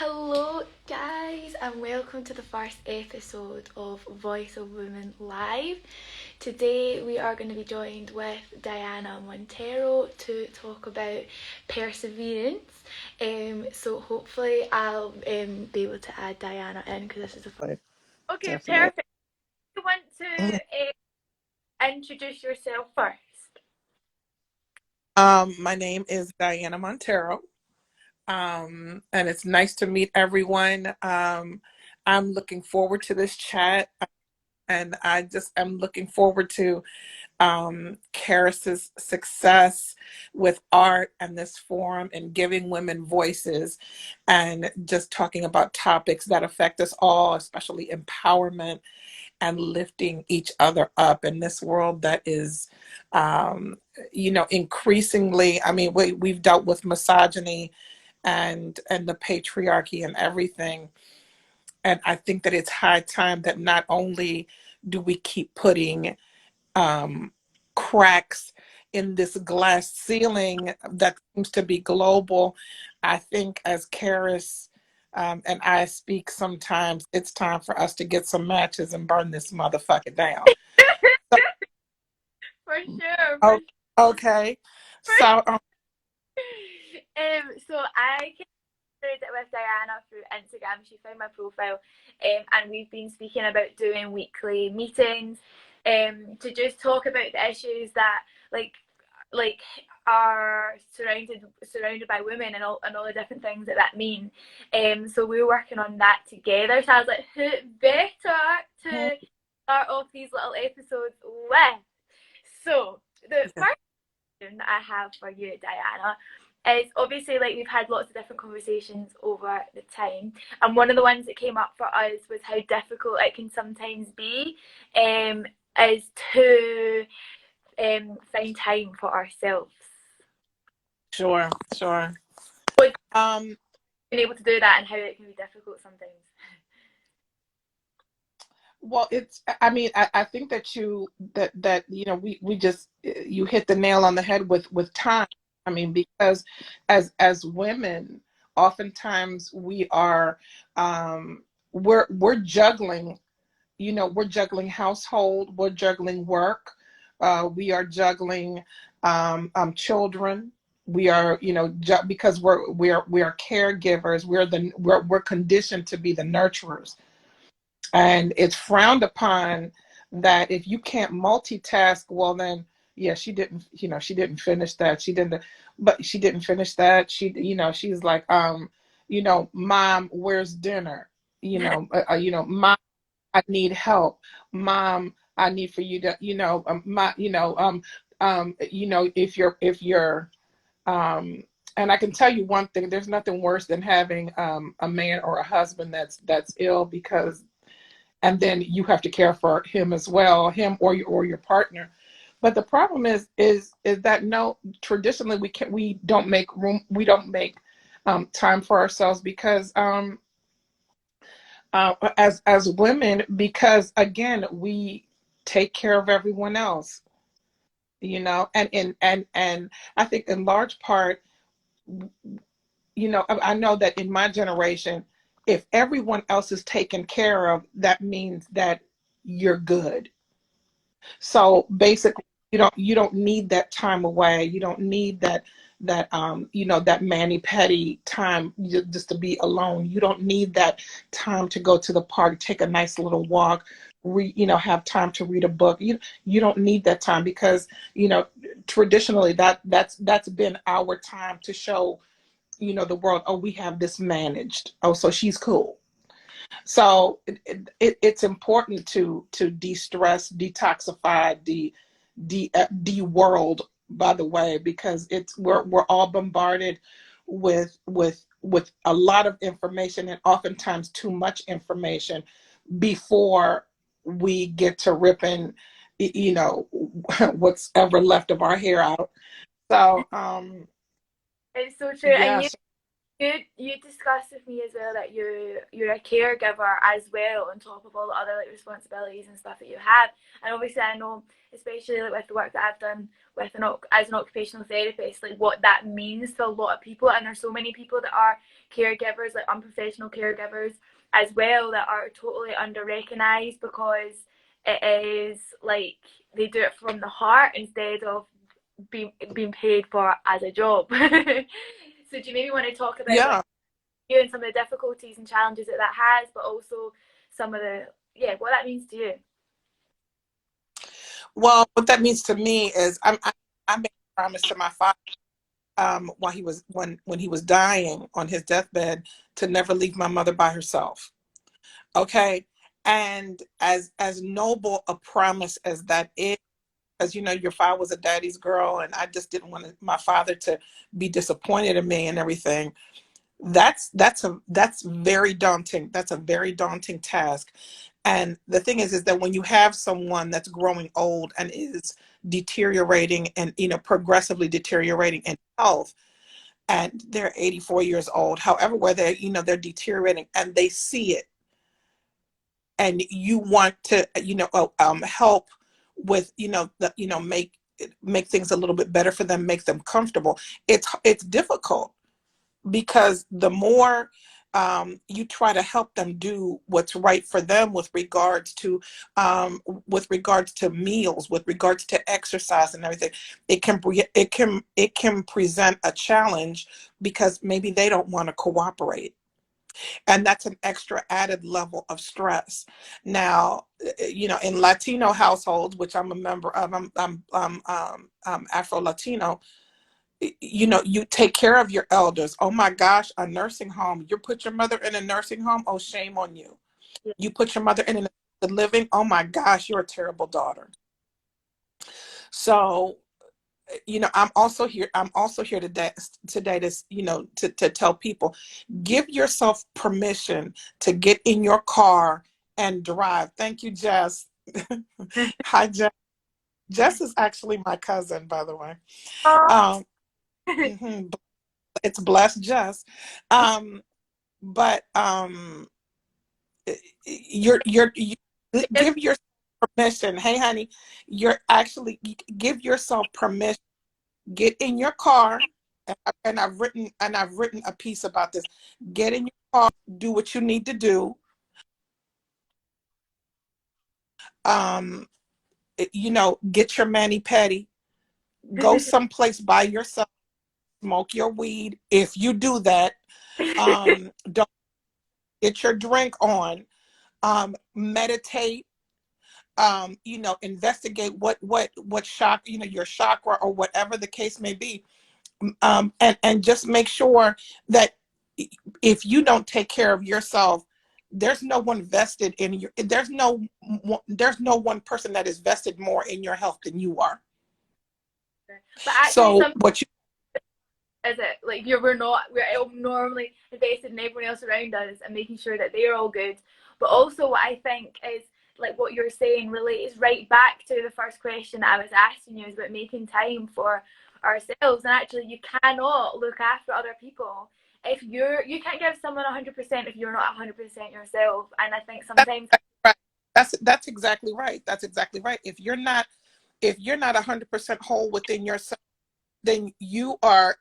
Hello, guys, and welcome to the first episode of Voice of Women Live. Today, we are going to be joined with Diana Montero to talk about perseverance. So, hopefully, I'll be able to add Diana in because this is a fun. Okay, Definitely. perfect. You want to introduce yourself first? My name is Diana Montero, and it's nice to meet everyone. I'm looking forward to this chat, and I just am looking forward to Karis's success with art and this forum and giving women voices and just talking about topics that affect us all, especially empowerment and lifting each other up in this world that is, um, increasingly, I mean, we've dealt with misogyny and the patriarchy and everything. And I think that it's high time that not only do we keep putting um, cracks in this glass ceiling that seems to be global. I think as Karis and I speak sometimes, it's time for us to get some matches and burn this motherfucker down. So, For sure, for oh, okay. sure. So, So I connected with Diana through Instagram. She found my profile, and we've been speaking about doing weekly meetings, to just talk about the issues that like are surrounded by women and all the different things that mean. So we were working on that together. So I was like, who better to start off these little episodes with? So the yeah, first question that I have for you, Diana, is obviously like we've had lots of different conversations over the time, and one of the ones that came up for us was how difficult it can sometimes be, um, is to find time for ourselves. sure, sure. But Um, being able to do that and how it can be difficult sometimes. well, I mean, I think that we just, you hit the nail on the head with time. I mean, because as women, oftentimes we're juggling, we're juggling household, we're juggling work, we are juggling children. We are, because we are caregivers. We're conditioned to be the nurturers, and it's frowned upon that if you can't multitask, well then, yeah, she didn't finish that, she didn't finish that, she's like, mom, where's dinner? Mom, I need help. Mom, I need for you to, if you're um and I can tell you one thing: there's nothing worse than having a man or a husband that's ill, because and then you have to care for him as well, him or your partner. But the problem is that, no, traditionally we don't make time for ourselves, because as women, because again, we take care of everyone else, and I think in large part, I know that in my generation, if everyone else is taken care of, that means that you're good. So basically, you don't need that time away. You don't need that mani petty time, just to be alone. You don't need that time to go to the park, take a nice little walk, have time to read a book. You don't need that time, because traditionally that's been our time to show the world, oh, we have this managed. Oh, so she's cool. So it's important to de-stress, detoxify, de-world, by the way, because we're all bombarded with a lot of information, and oftentimes too much information before we get to ripping, what's ever left of our hair out. So It's so true, and you yes, You discussed with me as well that you're a caregiver as well on top of all the other like responsibilities and stuff that you have. And obviously I know, especially like with the work that I've done with as an occupational therapist, like what that means to a lot of people. And there's so many people that are caregivers, like unprofessional caregivers as well, that are totally under recognized because it is like they do it from the heart instead of being paid for as a job. So do you maybe want to talk about like Yeah. you and some of the difficulties and challenges that that has, but also some of the what that means to you? Well, what that means to me is I made a promise to my father while he was when he was dying on his deathbed to never leave my mother by herself. Okay. And as noble a promise as that is, because your father was a daddy's girl, and I just didn't want my father to be disappointed in me and everything. That's very daunting. That's a very daunting task. And the thing is that when you have someone that's growing old and is deteriorating and progressively deteriorating in health, and they're 84 years old, however, where they're deteriorating and they see it, and you want to help with make things a little bit better for them, make them comfortable. It's difficult because the more you try to help them do what's right for them with regards to meals, with regards to exercise and everything, it can present a challenge because maybe they don't want to cooperate, and that's an extra added level of stress. Now, in Latino households, which I'm a member of, I'm Afro Latino. You take care of your elders. Oh my gosh, a nursing home. You put your mother in a nursing home. Oh, shame on you. Yeah. You put your mother in an assisted living. Oh my gosh, you're a terrible daughter. So, I'm also here today to tell people, give yourself permission to get in your car and drive. Thank you, Jess. Hi, Jess. Jess is actually my cousin, by the way. Oh, Um, mhm, it's blessed Jess. Um, but you just give yourself permission. Hey, honey, you're actually give yourself permission. Get in your car, and I've written a piece about this. Get in your car, do what you need to do. Um, get your mani pedi. Go someplace by yourself. Smoke your weed. If you do that, don't get your drink on. Meditate. Investigate what shock, your chakra or whatever the case may be. And just make sure that if you don't take care of yourself, there's no one vested in you. There's no one person that is vested more in your health than you are. but actually So some what you is it like we're normally invested in everyone else around us and making sure that they're all good. But also what I think is like what you're saying relates right back to the first question that I was asking you is about making time for ourselves. And actually you cannot look after other people if you can't give someone 100% if you're not 100% yourself. And I think that's sometimes right. That's exactly right. That's exactly right. If you're not 100% whole within yourself, then you have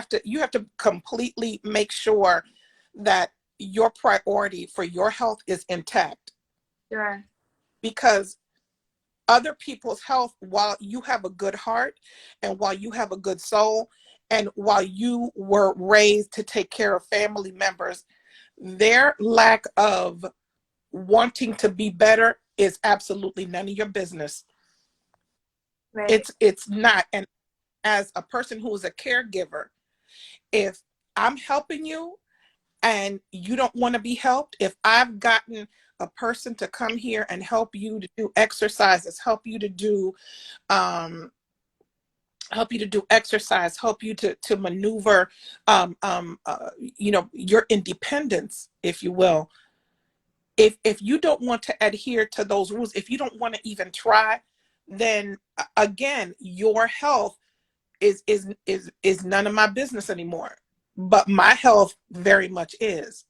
to completely make sure that your priority for your health is intact, sure. because other people's health, while you have a good heart and while you have a good soul and while you were raised to take care of family members, their lack of wanting to be better is absolutely none of your business. Right. It's not. And as a person who is a caregiver, if I'm helping you and you don't want to be helped, if I've gotten a person to come here and help you to do exercises, um, help you to do exercise, help you to maneuver, your independence, if you will. If you don't want to adhere to those rules, if you don't want to even try, then again, your health is none of my business anymore. but my health very much is,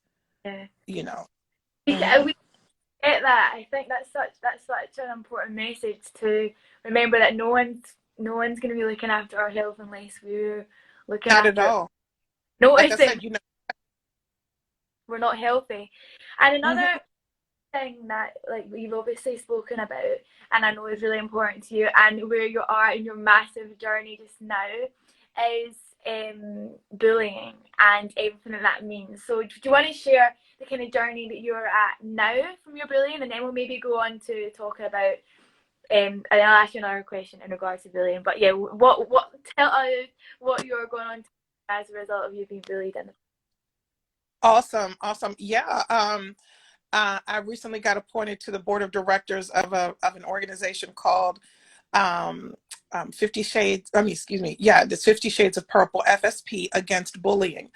Yeah. you know. We Hmm. get that. I think that's such an important message to remember that no one's going to be looking after our health unless we're looking Not at after it. all. Like I Noticing said, you know. we're not healthy. And another Hmm. thing that like we've obviously spoken about and I know is really important to you and where you are in your massive journey just now is bullying and everything that means. So do you want to share the kind of journey that you're at now from your bullying and then we'll maybe go on to talk about and I'll ask you another question in regards to bullying. But yeah, what tell us what you're going on to as a result of you being bullied in the Awesome, awesome. Yeah. I recently got appointed to the board of directors of an organization called um, 50 Shades. I mean, excuse me. Yeah, this 50 Shades of Purple, FSP Against Bullying.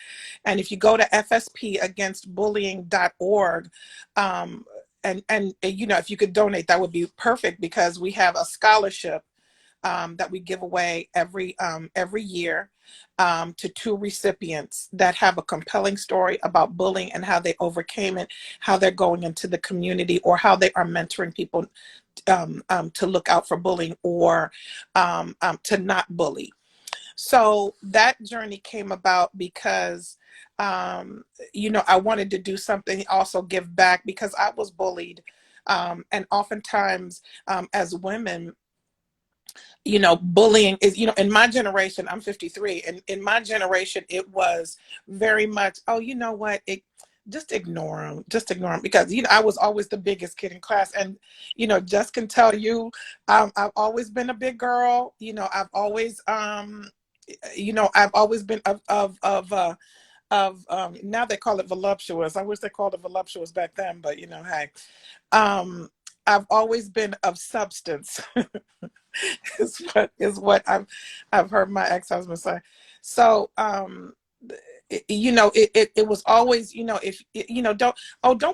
And if you go to fspagainstbullying.org, and you know, if you could donate, that would be perfect because we have a scholarship that we give away every year to two recipients that have a compelling story about bullying and how they overcame it, how they're going into the community, or how they are mentoring people to look out for bullying or to not bully. So that journey came about because, um, you know, I wanted to do something, also give back because I was bullied. And oftentimes, as women, you know, bullying is, you know, in my generation, I'm 53, and in my generation, it was very much, oh, you know what, just ignore them, because, you know, I was always the biggest kid in class. And, you know, just can tell you, I've always been a big girl. You know, I've always been now they call it voluptuous. I wish they called it voluptuous back then, but, you know, hey, um, I've always been of substance. Is what I've heard my ex-husband say. So you know, it was always, you know, if you know, don't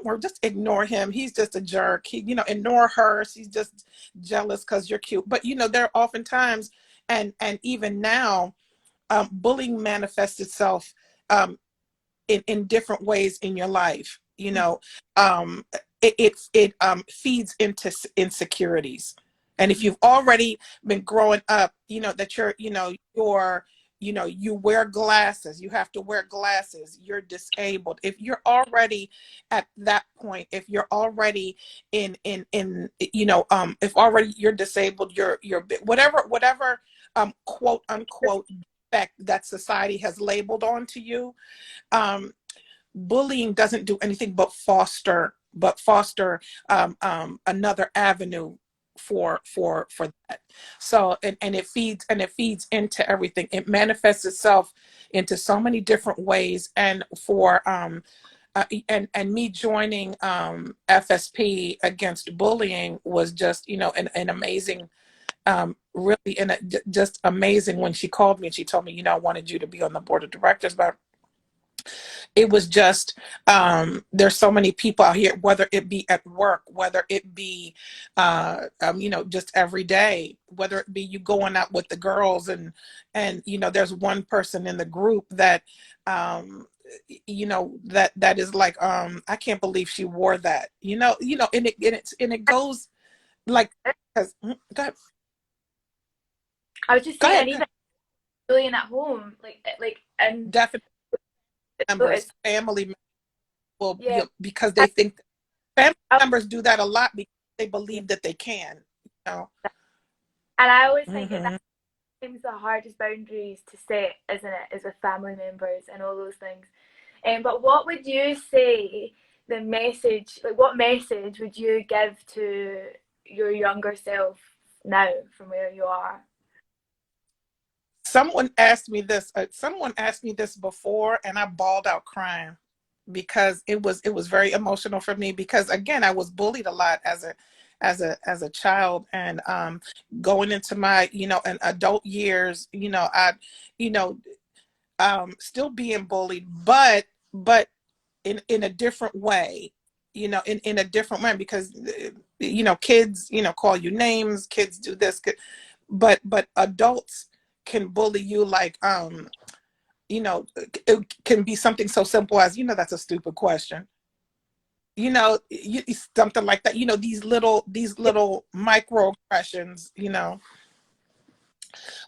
worry, just ignore him, he's just a jerk. He, you know, ignore her, she's just jealous because you're cute. But you know, there are often times, and even now, bullying manifests itself um in different ways in your life. You know, um, it feeds into insecurities. And if you've already been growing up, you know that you wear glasses, you have to wear glasses, you're disabled. If you're already at that point, if you're already in if already you're disabled, you're whatever quote unquote effect that society has labeled onto you, um, bullying doesn't do anything but foster another avenue for that. So and it feeds into everything. It manifests itself into so many different ways. And for and me joining FSP Against Bullying was just, you know, an amazing, really, and just amazing. When she called me and she told me, you know, I wanted you to be on the board of directors, but it was just, there's so many people out here, whether it be at work, whether it be you know, just every day, whether it be you going out with the girls, and you know, there's one person in the group that you know, that is like, I can't believe she wore that, and it goes like, because I was just go saying ahead, and even bullying at home like and definitely so members, it's family members will, yeah because I, they think family I, members do that a lot because they yeah. believe that they can, you know. And I always think that Hmm. seems the hardest boundaries to set, isn't it, is with family members and all those things. But what would you say the message, like what message would you give to your younger self now from where you are? Someone asked me this before, and I bawled out crying because it was very emotional for me, because again, I was bullied a lot as a child. And going into my, you know, an adult years, you know, you know still being bullied, but in a different way, you know, in a different way, because you know, kids, you know, call you names, kids do this, but adults can bully you like, it can be something so simple as, that's a stupid question. Something like that. These little microaggressions.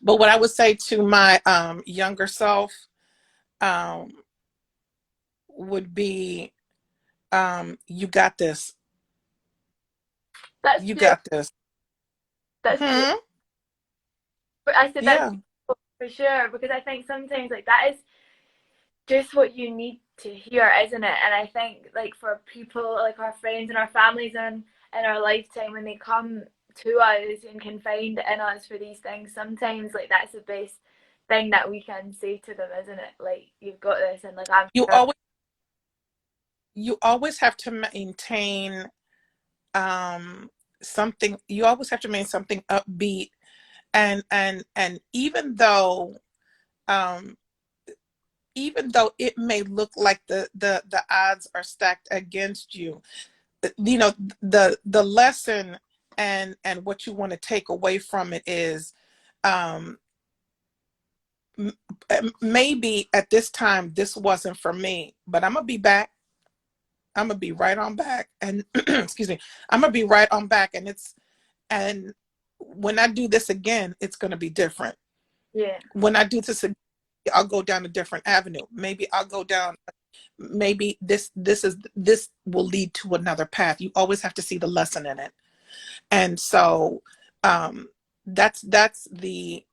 But what I would say to my younger self um, would be, you got this. That's You beautiful. got this. That's beautiful. Hmm. But I said that's Yeah. beautiful for sure, because I think sometimes like that is just what you need to hear, isn't it? And I think like for people like our friends and our families and in our lifetime, when they come to us and confide in us for these things, sometimes like that's the best thing that we can say to them, isn't it? Like, you've got this, and like I'm You here. always you always have to maintain um something. You always have to maintain something upbeat, and um even though it may look like the odds are stacked against you, you know the lesson and what you want to take away from it is, um maybe at this time this wasn't for me, but I'm gonna be back. I'm gonna be right on back, and excuse me, I'm gonna be right on back, and when I do this again, it's gonna be different. Yeah. When I do this again, I'll go down a different avenue. Maybe I'll go down. Maybe this will lead to another path. You always have to see the lesson in it. And so, um that's that's the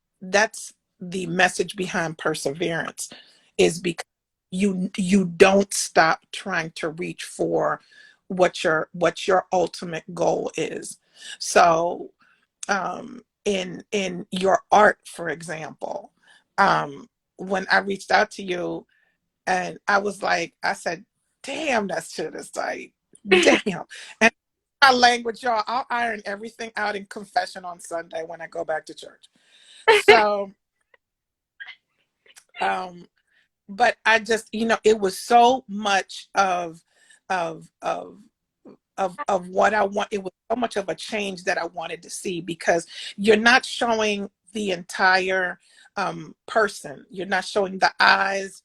message behind perseverance, is because you don't stop trying to reach for what your ultimate goal is. So, in your art, for example, when I reached out to you, and I said, damn, that shit is tight. Damn. And my language, y'all, I'll iron everything out in confession on Sunday when I go back to church. So, um, but I just, it was so much of, of, of what I want. It was so much of a change that I wanted to see, because you're not showing the entire person. You're not showing the eyes,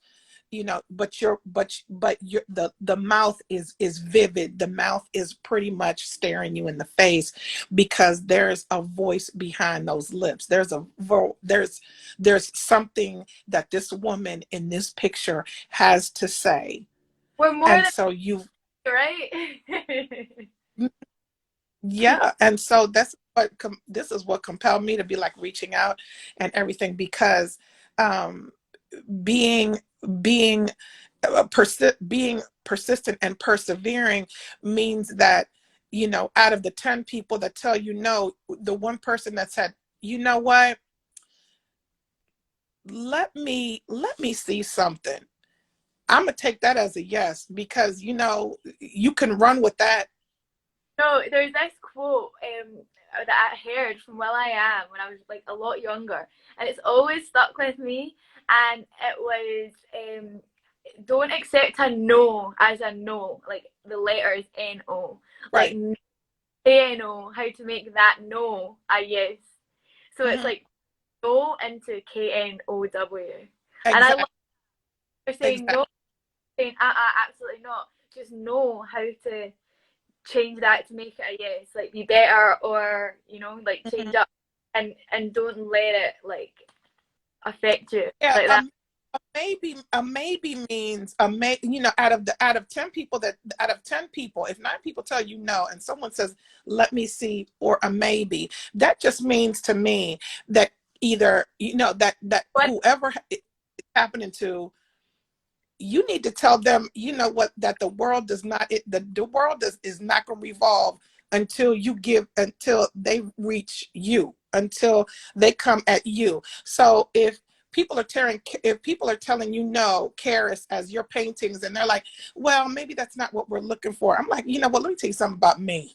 but the mouth is vivid. The mouth is pretty much staring you in the face, because there's a voice behind those lips. There's something that this woman in this picture has to say. We're more And than so you right. yeah, and so this is what compelled me to be like reaching out and everything, because um being being being persistent and persevering means that, out of the 10 people that tell you no, the one person that said, you know what, let me see something, I'm gonna take that as a yes, because you can run with that. No, there's this quote that I heard from Will I Am when I was like a lot younger, and it's always stuck with me. And it was, don't accept a no as a no, like the letters no, like Right. say no, how to make that no a yes. So it's Hmm. like no into KNOW, and I love Exactly. saying Exactly. no, saying absolutely not. Just know how to change that to make it a yes, like be better, or like Hmm. change up, and don't let it like affect you Yeah, like that. a maybe means out of 10 people, if 9 people tell you no and someone says let me see, or a maybe, that just means to me that either that But whoever it's happening to, you need to tell them, what, that the world does not the world is not going to revolve until they reach you, until they come at you. So if people are telling you no, Karis, as your paintings, and they're like, well, maybe that's not what we're looking for, I'm like, what, let me tell you something about me.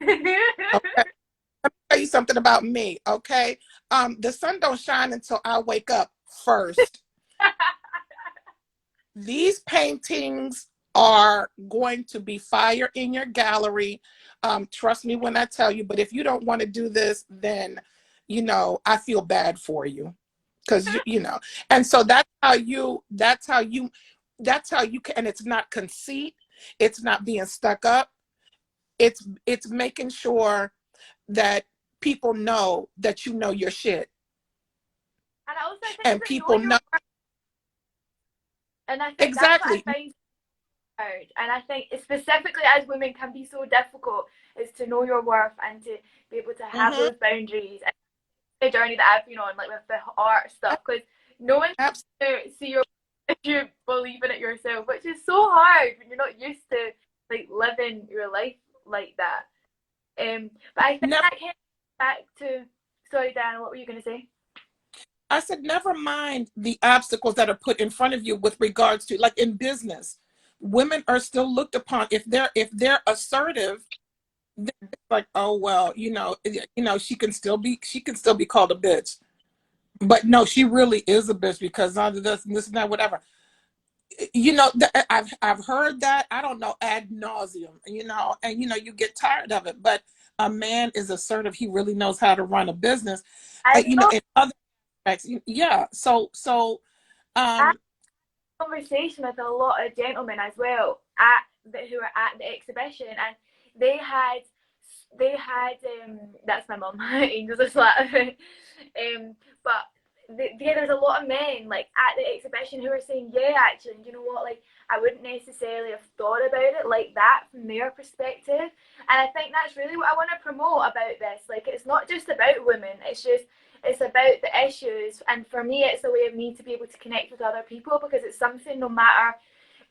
Okay, tell you something about me. Okay, the sun don't shine until I wake up first. These paintings are going to be fire in your gallery. Trust me when I tell you, but if you don't want to do this, then, I feel bad for you. because you know, and so that's how you can, and it's not conceit, it's not being stuck up, it's making sure that people know that you know your shit, And I also think and it's like knowing people your know worth. And I think that's what I exactly. find hard. And I think specifically as women can be so difficult is to know your worth and to be able to have Hmm. those boundaries. And the journey that I've been on, like with the art stuff, because no one's Absolutely. going to see your if you believe in it yourself, which is so hard when you're not used to like living your life like that. But I think Never, that came back to. Sorry, Diana, what were you going to say? I said, never mind the obstacles that are put in front of you with regards to, like in business, women are still looked upon if they're assertive. Then it's like, oh well, she can still be called a bitch. But no, she really is a bitch because of this and this and that, whatever. I've heard that. I don't know, ad nauseum. And you get tired of it. But a man is assertive. He really knows how to run a business. I know. In other aspects, yeah. So, I um, conversation with a lot of gentlemen as well who were at the exhibition, and they had that's my mum. Angels are flat. But there's a lot of men like at the exhibition who are saying, yeah, actually, you know what, like I wouldn't necessarily have thought about it like that from their perspective. And I think that's really what I want to promote about this. Like, it's not just about women, it's about the issues. And for me, it's a way of me to be able to connect with other people, because it's something, no matter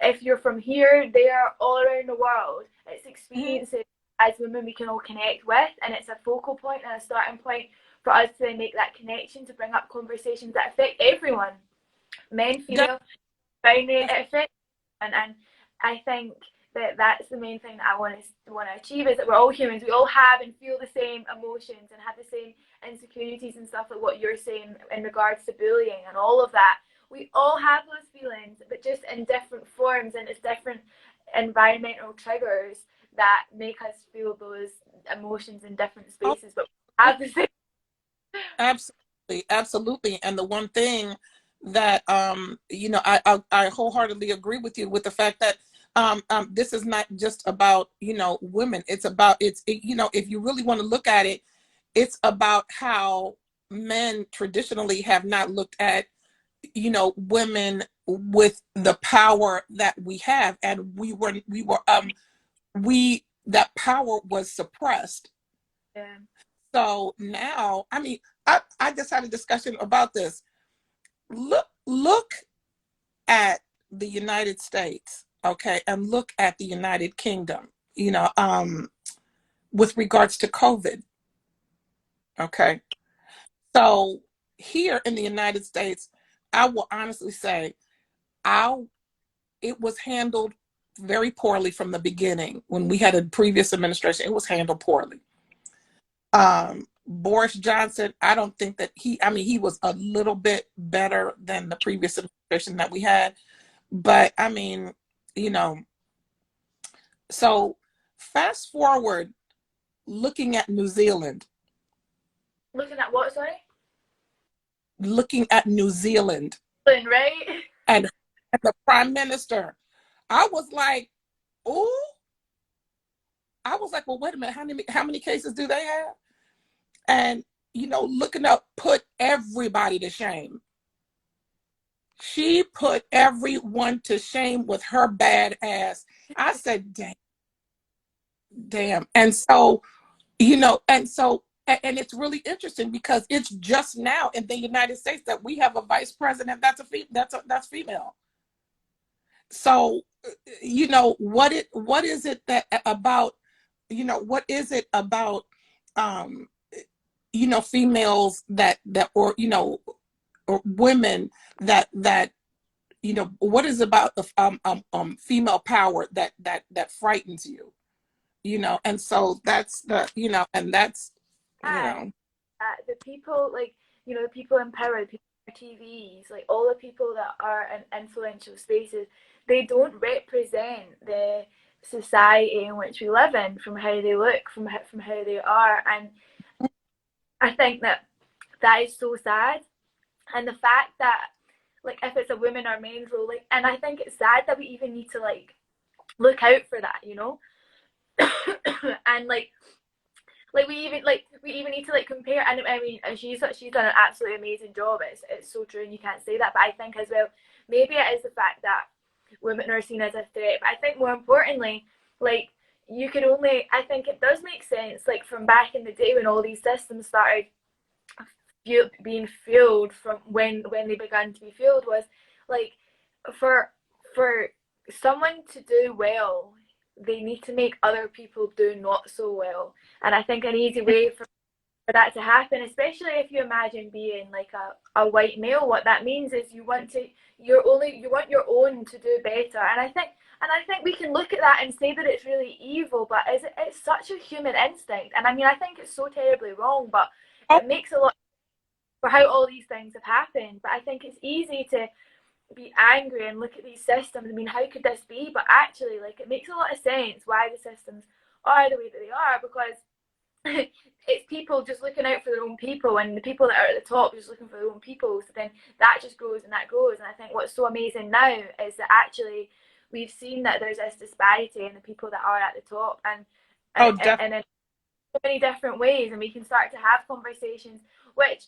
if you're from here, there, all around the world, it's mhm, experiences as women we can all connect with, and it's a focal point and a starting point for us to make that connection, to bring up conversations that affect everyone, men, that, female, binary, it affects. And I think that that's the main thing that I want to achieve, is that we're all humans. We all have and feel the same emotions and have the same insecurities and stuff, like what you're saying in regards to bullying and all of that. We all have those feelings, but just in different forms, and it's different environmental triggers that make us feel those emotions in different oh, spaces. But we have the same. absolutely, absolutely. And the one thing that I wholeheartedly agree with you with the fact that this is not just about women. If you really want to look at it, it's about how men traditionally have not looked at women with the power that we have, and we that power was suppressed. Yeah. So now, I mean, I just had a discussion about this. Look at the United States, okay, and look at the United Kingdom, with regards to COVID, okay. So here in the United States, I will honestly say, I it was handled very poorly from the beginning. When we had a previous administration, it was handled poorly. Boris Johnson, I don't think that I mean, he was a little bit better than the previous administration that we had. But I mean, you know, so fast forward, looking at New Zealand, Looking at what, sorry? looking at New Zealand Right? and the prime minister, I was like, oh, I was like, well, wait a minute, how many cases do they have? And looking up, put everybody to shame. She put everyone to shame with her bad ass. I said, damn, damn. And it's really interesting because it's just now in the United States that we have a vice president that's female. So, what is it that about, what is it about, um, females that or women that what is about the female power that frightens you, and so that's and that's you Yeah. know The people, like, the people in power, the people on TVs, like all the people that are in influential spaces, they don't represent the society in which we live in, from how they look, from how they are. And I think that is so sad. And the fact that, like, if it's a women or men's role, like, and I think it's sad that we even need to, like, look out for that, you know. And like we even need to like compare. And I mean, she's done an absolutely amazing job. It's so true, and you can't say that. But I think as well, maybe it is the fact that women are seen as a threat. But I think more importantly, like, you can only, I think it does make sense, like, from back in the day when all these systems started being fueled, from when they began to be fueled, was like, for for someone to do well, they need to make other people do not so well. And I think an easy way for that to happen, especially if you imagine being like a white male, what that means is you want to, you want your own to do better. And I think we can look at that and say that it's really evil, but it's such a human instinct. And I mean, I think it's so terribly wrong, but Oh, it makes a lot for how all these things have happened. But I think it's easy to be angry and look at these systems. I mean, how could this be? But actually, like, it makes a lot of sense why the systems are the way that they are, because it's people just looking out for their own people, and the people that are at the top just looking for their own people. So then that just grows and that grows. And I think what's so amazing now is that actually we've seen that there's this disparity in the people that are at the top, oh, definitely. and in so many different ways, and we can start to have conversations, which